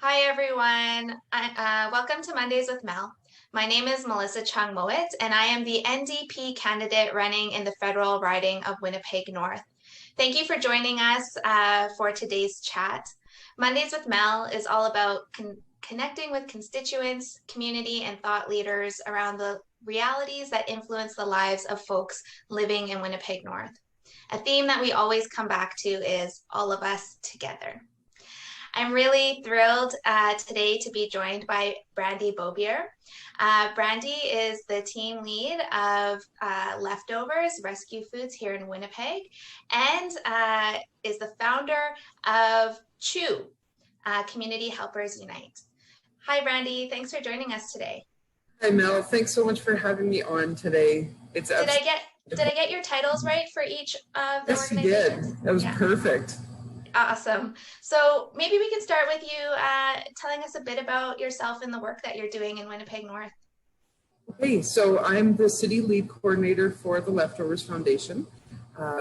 Hi, everyone. Welcome to Mondays with Mel. My name is Melissa Chung-Mowat, and I am the NDP candidate running in the federal riding of Winnipeg North. Thank you for joining us for today's chat. Mondays with Mel is all about connecting with constituents, community, and thought leaders around the realities that influence the lives of folks living in Winnipeg North. A theme that we always come back to is all of us together. I'm really thrilled today to be joined by Brandy Bobier. Brandy is the team lead of Leftovers Rescue Foods here in Winnipeg and is the founder of CHEW, Community Helpers Unite. Hi, Brandy. Thanks for joining us today. Hi, Mel. Thanks so much for having me on today. Did I get your titles right for each of the organizations? Yes, you did. That was perfect. Awesome. So maybe we can start with you telling us a bit about yourself and the work that you're doing in Winnipeg North. Okay, so I'm the city lead coordinator for the Leftovers Foundation.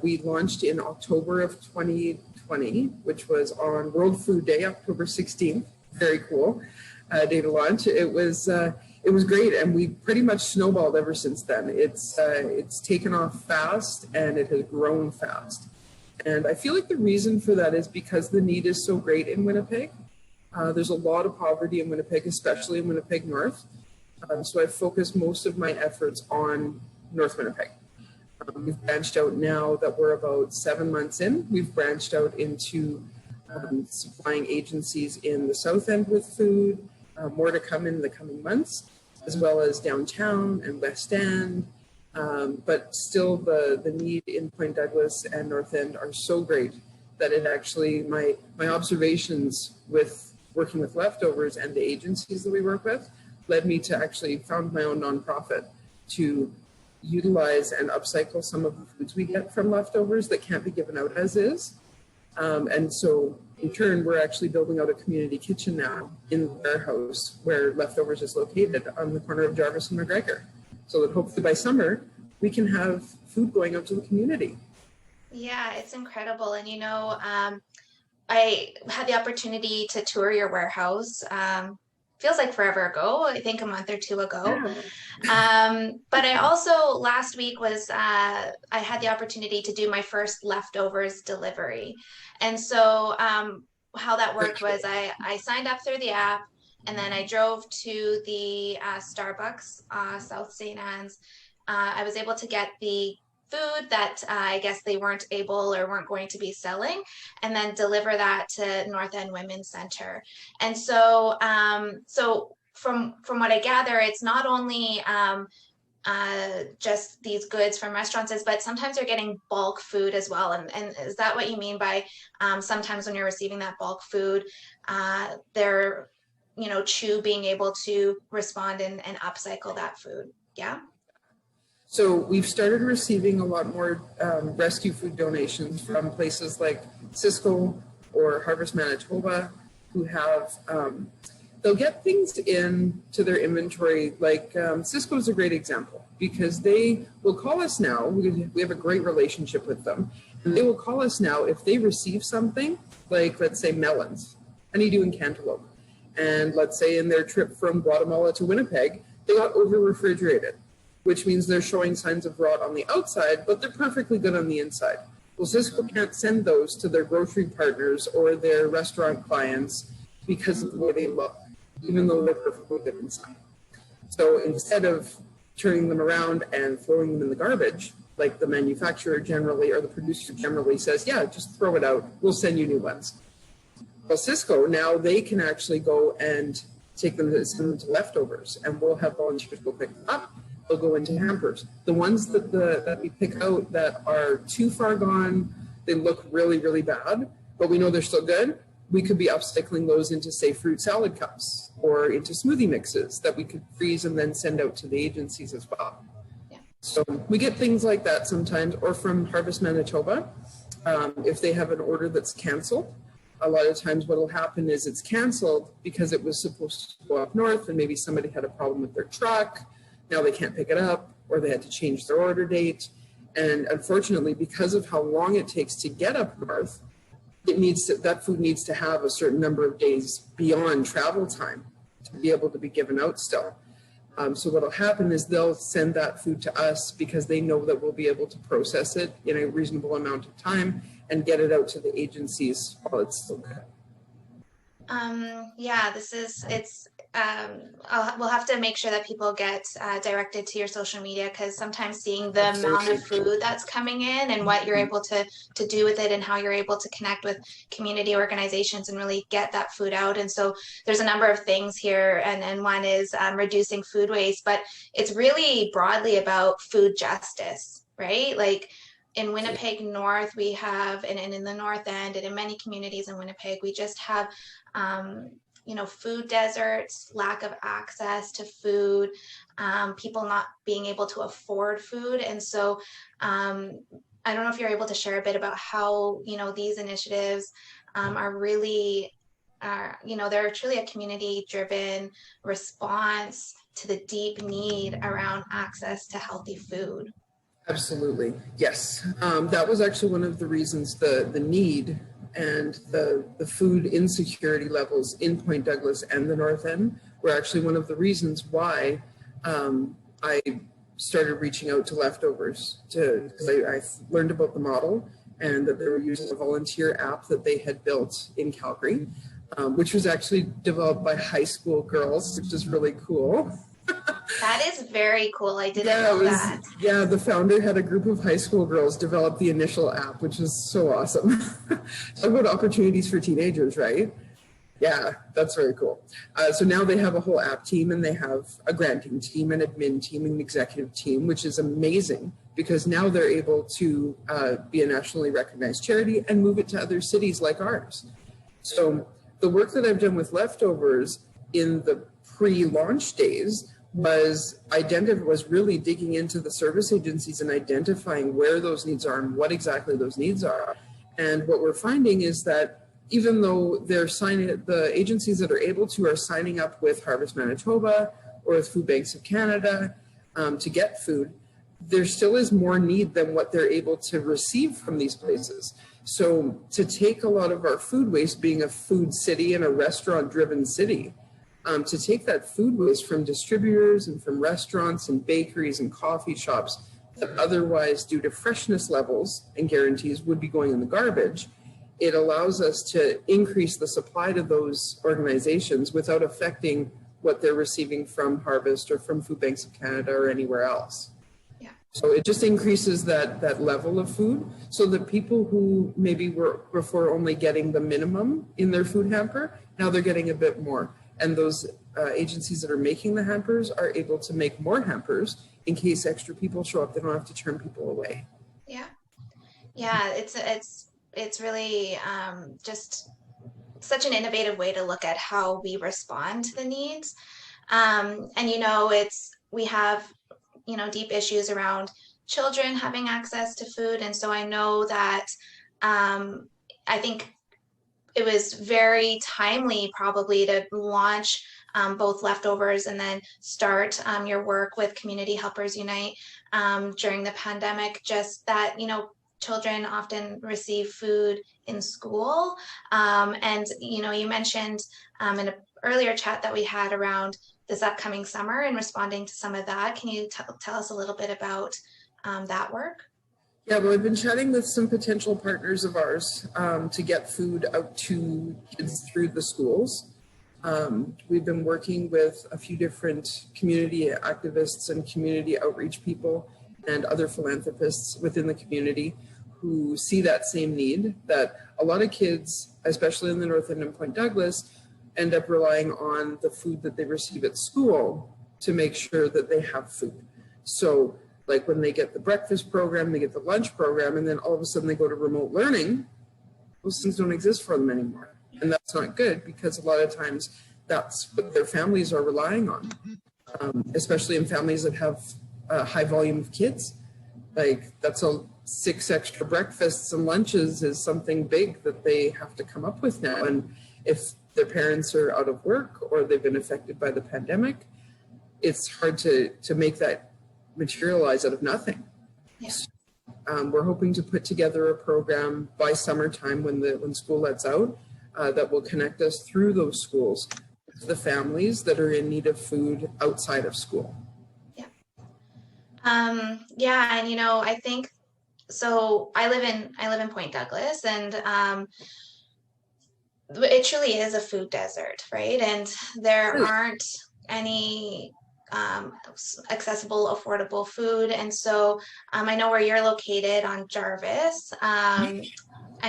We launched in October of 2020, which was on World Food Day, October 16th. Very cool day to launch. It was great, and we pretty much snowballed ever since then. It's taken off fast, and it has grown fast. And I feel like the reason for that is because the need is so great in Winnipeg. There's a lot of poverty in Winnipeg, especially in Winnipeg North. So I focus most of my efforts on North Winnipeg. We've branched out now that we're about 7 months in. We've branched out into supplying agencies in the South End with food, more to come in the coming months, as well as downtown and West End. But still the need in Point Douglas and North End are so great that it actually, my observations with working with Leftovers and the agencies that we work with led me to actually found my own nonprofit to utilize and upcycle some of the foods we get from Leftovers that can't be given out as is. And so in turn, we're actually building out a community kitchen now in the warehouse where Leftovers is located on the corner of Jarvis and McGregor. So that hopefully by summer, we can have food going out to the community. Yeah, it's incredible. And, you know, I had the opportunity to tour your warehouse. Feels like forever ago, I think a month or two ago. Yeah. But I also, last week I had the opportunity to do my first Leftovers delivery. And so how that worked was I signed up through the app, and then I drove to the Starbucks, South St. Anne's. I was able to get the food that I guess they weren't able or weren't going to be selling, and then deliver that to North End Women's Center. And so, so from what I gather, it's not only just these goods from restaurants, but sometimes you're getting bulk food as well. And is that what you mean by sometimes when you're receiving that bulk food, they're CHEW being able to respond and upcycle that food? Yeah. So we've started receiving a lot more rescue food donations from places like Cisco or Harvest Manitoba, who have, they'll get things into their inventory. Like Cisco is a great example because they will call us now. We have a great relationship with them. And they will call us now if they receive something like, let's say, melons, honeydew and cantaloupe. And let's say in their trip from Guatemala to Winnipeg, they got over refrigerated, which means they're showing signs of rot on the outside, but they're perfectly good on the inside. Well, Cisco can't send those to their grocery partners or their restaurant clients because of the way they look, even though they're perfectly good inside. So instead of turning them around and throwing them in the garbage, like the manufacturer generally or the producer generally says, yeah, just throw it out, we'll send you new ones. Well, Cisco, now they can actually go and take them to Leftovers, and we'll have volunteers go pick them up. They'll go into hampers. The ones that we pick out that are too far gone, they look really, really bad, but we know they're still good, we could be upcycling those into, say, fruit salad cups or into smoothie mixes that we could freeze and then send out to the agencies as well. Yeah. So we get things like that sometimes, or from Harvest Manitoba, if they have an order that's canceled. A lot of times what will happen is it's canceled because it was supposed to go up north and maybe somebody had a problem with their truck. Now they can't pick it up, or they had to change their order date. And unfortunately, because of how long it takes to get up north, that food needs to have a certain number of days beyond travel time to be able to be given out still. So what'll happen is they'll send that food to us because they know that we'll be able to process it in a reasonable amount of time and get it out to the agencies while it's still good. Yeah, we'll have to make sure that people get directed to your social media, because sometimes seeing the amount of food that's coming in and what you're able to do with it and how you're able to connect with community organizations and really get that food out. And so there's a number of things here, and one is reducing food waste, but it's really broadly about food justice, right? Like in Winnipeg North, we have, and in the North End and in many communities in Winnipeg, we just have food deserts, lack of access to food, people not being able to afford food. And so I don't know if you're able to share a bit about how, these initiatives are really, they're truly a community-driven response to the deep need around access to healthy food. Absolutely, yes. That was actually one of the reasons the need and the food insecurity levels in Point Douglas and the North End were actually one of the reasons why I started reaching out to Leftovers, because I learned about the model and that they were using a volunteer app that they had built in Calgary, which was actually developed by high school girls, which is really cool. That is very cool. I didn't know that. Yeah, the founder had a group of high school girls develop the initial app, which is so awesome. Talk about opportunities for teenagers, right? Yeah, that's very cool. So now they have a whole app team, and they have a granting team, an admin team, and an executive team, which is amazing because now they're able to be a nationally recognized charity and move it to other cities like ours. So the work that I've done with Leftovers in the pre-launch days was really digging into the service agencies and identifying where those needs are and what exactly those needs are. And what we're finding is that even though the agencies that are able to are signing up with Harvest Manitoba or with Food Banks of Canada to get food, there still is more need than what they're able to receive from these places. So to take a lot of our food waste, being a food city and a restaurant-driven city, to take that food waste from distributors and from restaurants and bakeries and coffee shops that otherwise, due to freshness levels and guarantees, would be going in the garbage, it allows us to increase the supply to those organizations without affecting what they're receiving from Harvest or from Food Banks of Canada or anywhere else. Yeah. So it just increases that level of food so that people who maybe were before only getting the minimum in their food hamper, now they're getting a bit more. And those agencies that are making the hampers are able to make more hampers in case extra people show up. They don't have to turn people away. Yeah, it's really just such an innovative way to look at how we respond to the needs. And we have deep issues around children having access to food, and so I know that I think it was very timely probably to launch both Leftovers and then start your work with Community Helpers Unite during the pandemic. Just that, children often receive food in school. And, you mentioned in an earlier chat that we had around this upcoming summer and responding to some of that. Can you tell us a little bit about that work? Yeah, well, I've been chatting with some potential partners of ours to get food out to kids through the schools. We've been working with a few different community activists and community outreach people and other philanthropists within the community who see that same need, that a lot of kids, especially in the North End and Point Douglas, end up relying on the food that they receive at school to make sure that they have food. So like when they get the breakfast program, they get the lunch program, and then all of a sudden they go to remote learning, those things don't exist for them anymore. And that's not good because a lot of times that's what their families are relying on, especially in families that have a high volume of kids. Like that's 6 extra breakfasts and lunches is something big that they have to come up with now. And if their parents are out of work or they've been affected by the pandemic, it's hard to make that materialize out of nothing. Yeah. we're hoping to put together a program by summertime when school lets out that will connect us through those schools with the families that are in need of food outside of school. Yeah. Yeah, and I think so. I live in Point Douglas, and it truly is a food desert, right? And there aren't any accessible, affordable food. And so I know where you're located on Jarvis. I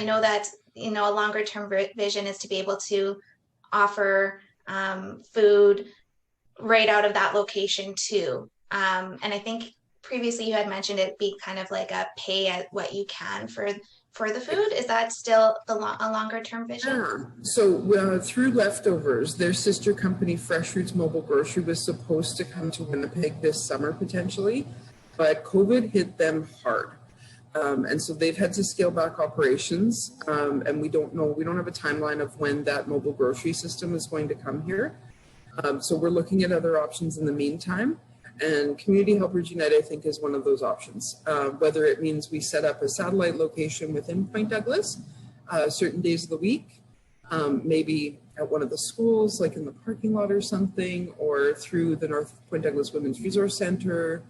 know that, a longer term vision is to be able to offer food right out of that location too. And I think previously you had mentioned it be kind of like a pay at what you can for the food. Is that still a longer term vision? Yeah. So through Leftovers, their sister company, Fresh Roots Mobile Grocery, was supposed to come to Winnipeg this summer potentially, but COVID hit them hard. And so they've had to scale back operations, and we don't have a timeline of when that mobile grocery system is going to come here. So we're looking at other options in the meantime. And Community Helpers Unite, I think, is one of those options. Whether it means we set up a satellite location within Point Douglas, certain days of the week, maybe at one of the schools, like in the parking lot or something, or through the North Point Douglas Women's Resource Center,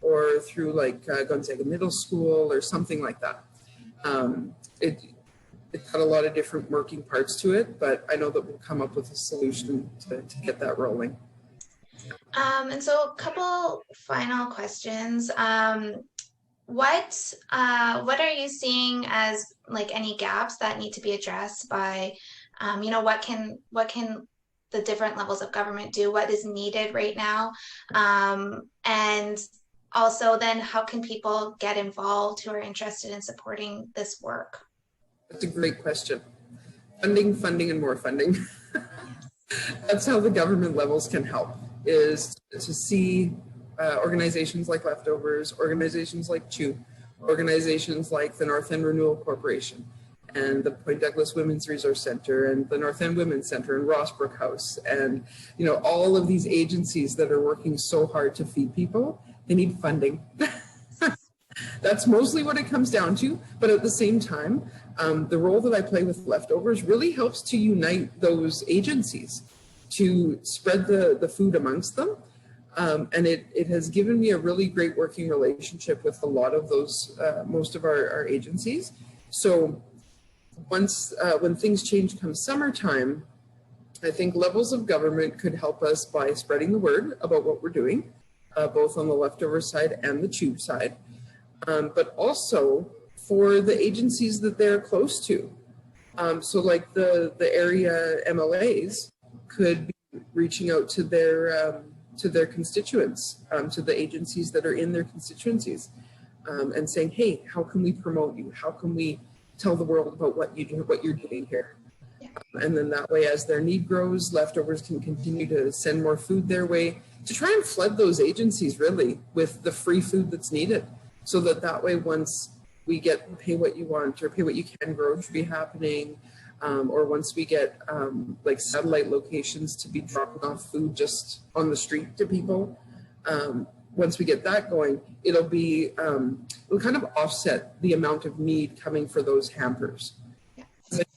or through like Gonzaga Middle School or something like that. It had a lot of different working parts to it, but I know that we'll come up with a solution to get that rolling. And so a couple final questions. What are you seeing as like any gaps that need to be addressed by, what can the different levels of government do? What is needed right now? And also then how can people get involved who are interested in supporting this work? That's a great question. Funding, and more funding. That's how the government levels can help, is to see organizations like Leftovers, organizations like CHU, organizations like the North End Renewal Corporation, and the Point Douglas Women's Resource Center, and the North End Women's Center, and Rossbrook House, and all of these agencies that are working so hard to feed people. They need funding. That's mostly what it comes down to. But at the same time, the role that I play with Leftovers really helps to unite those agencies, to spread the food amongst them. And it has given me a really great working relationship with a lot of those, most of our agencies. So once, when things change come summertime, I think levels of government could help us by spreading the word about what we're doing, both on the Leftovers side and the CHU side. But also for the agencies that they're close to. So like the area MLAs could be reaching out to their constituents, to the agencies that are in their constituencies, and saying, hey, how can we promote you? How can we tell the world about what you do, what you're doing here? And then that way, as their need grows, Leftovers can continue to send more food their way to try and flood those agencies really with the free food that's needed. So that way, once we get pay what you want or pay what you can grocery happening, or once we get like satellite locations to be dropping off food just on the street to people, once we get that going, it'll kind of offset the amount of need coming for those hampers.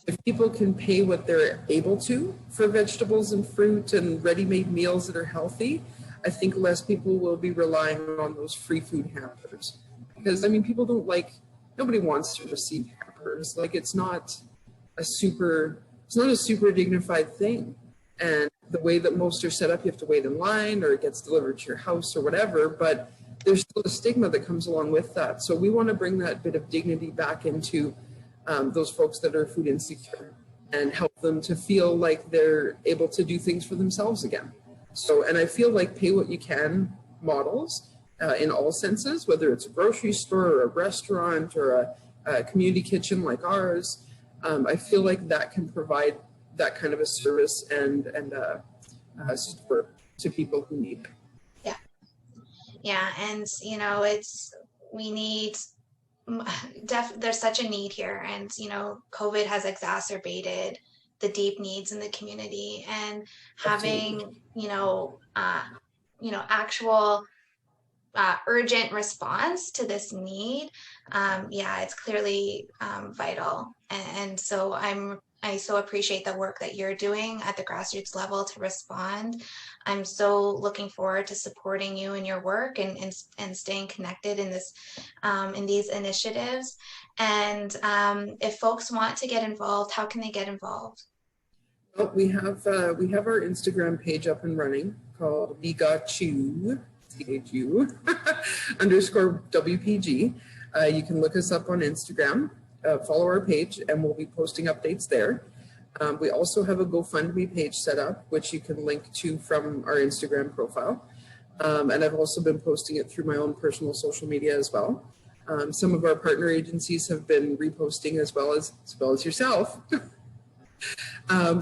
If people can pay what they're able to for vegetables and fruit and ready-made meals that are healthy, I think less people will be relying on those free food hampers. Because, nobody wants to receive hampers. Like, it's not a super dignified thing. And the way that most are set up, you have to wait in line or it gets delivered to your house or whatever, but there's still a stigma that comes along with that. So we want to bring that bit of dignity back into those folks that are food insecure and help them to feel like they're able to do things for themselves again. So, and I feel like pay what you can models in all senses, whether it's a grocery store or a restaurant or a community kitchen like ours, I feel like that can provide that kind of a service and support to people who need it. Yeah. Yeah. And, we need, there's such a need here. And, COVID has exacerbated the deep needs in the community, and having, actual urgent response to this need, yeah, it's clearly vital. And so I so appreciate the work that you're doing at the grassroots level to respond. I'm so looking forward to supporting you in your work and staying connected in this in these initiatives. And if folks want to get involved, how can they get involved? Well, we have our Instagram page up and running called We Got You, CHU underscore WPG. You can look us up on Instagram, follow our page, and we'll be posting updates there. We also have a GoFundMe page set up, which you can link to from our Instagram profile. And I've also been posting it through my own personal social media as well. Some of our partner agencies have been reposting as well as yourself.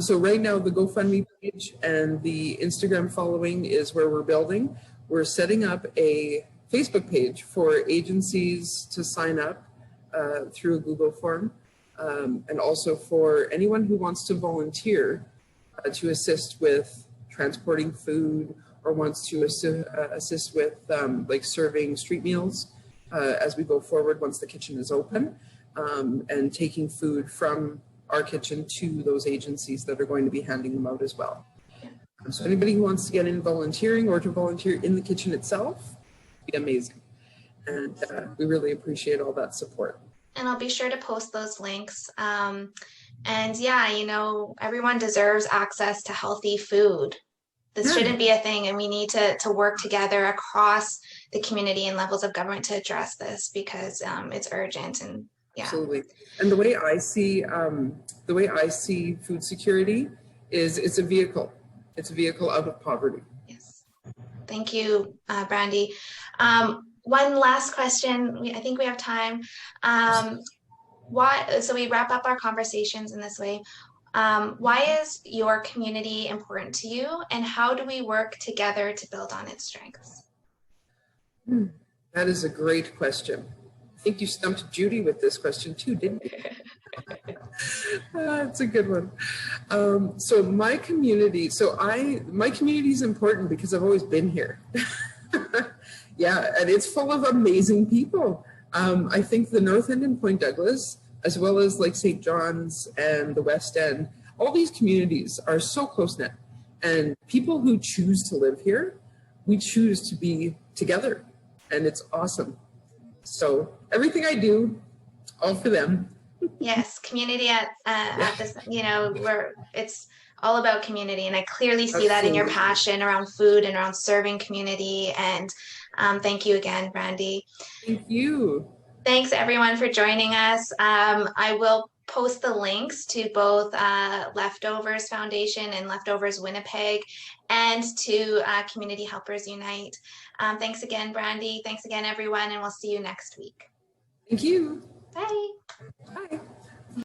So right now the GoFundMe page and the Instagram following is where we're building. We're setting up a Facebook page for agencies to sign up through a Google form, and also for anyone who wants to volunteer to assist with transporting food or wants to assist with like serving street meals as we go forward once the kitchen is open, and taking food from our kitchen to those agencies that are going to be handing them out as well. So anybody who wants to get in volunteering or to volunteer in the kitchen itself, would be amazing. And we really appreciate all that support. And I'll be sure to post those links. And yeah, you know, everyone deserves access to healthy food. This shouldn't be a thing, and we need to work together across the community and levels of government to address this, because it's urgent. And yeah. Absolutely. And the way I see food security is it's a vehicle. It's a vehicle out of poverty. Yes. Thank you, Brandy. One last question. I think we have time. So we wrap up our conversations in this way. Why is your community important to you, and how do we work together to build on its strengths? That is a great question. I think you stumped Judy with this question too, didn't you? That's a good one. So my community is important because I've always been here. Yeah, and it's full of amazing people. I think the North End and Point Douglas, as well as like St. John's and the West End, all these communities are so close-knit. And people who choose to live here, we choose to be together. And it's awesome. So everything I do, all for them. Yes, community at this, you know, it's all about community. And I clearly see that in your passion around food and around serving community. And thank you again, Brandy. Thank you. Thanks everyone for joining us. I will post the links to both Leftovers Foundation and Leftovers Winnipeg, and to Community Helpers Unite. Thanks again, Brandy. Thanks again, everyone, and we'll see you next week. Thank you. Bye. Bye.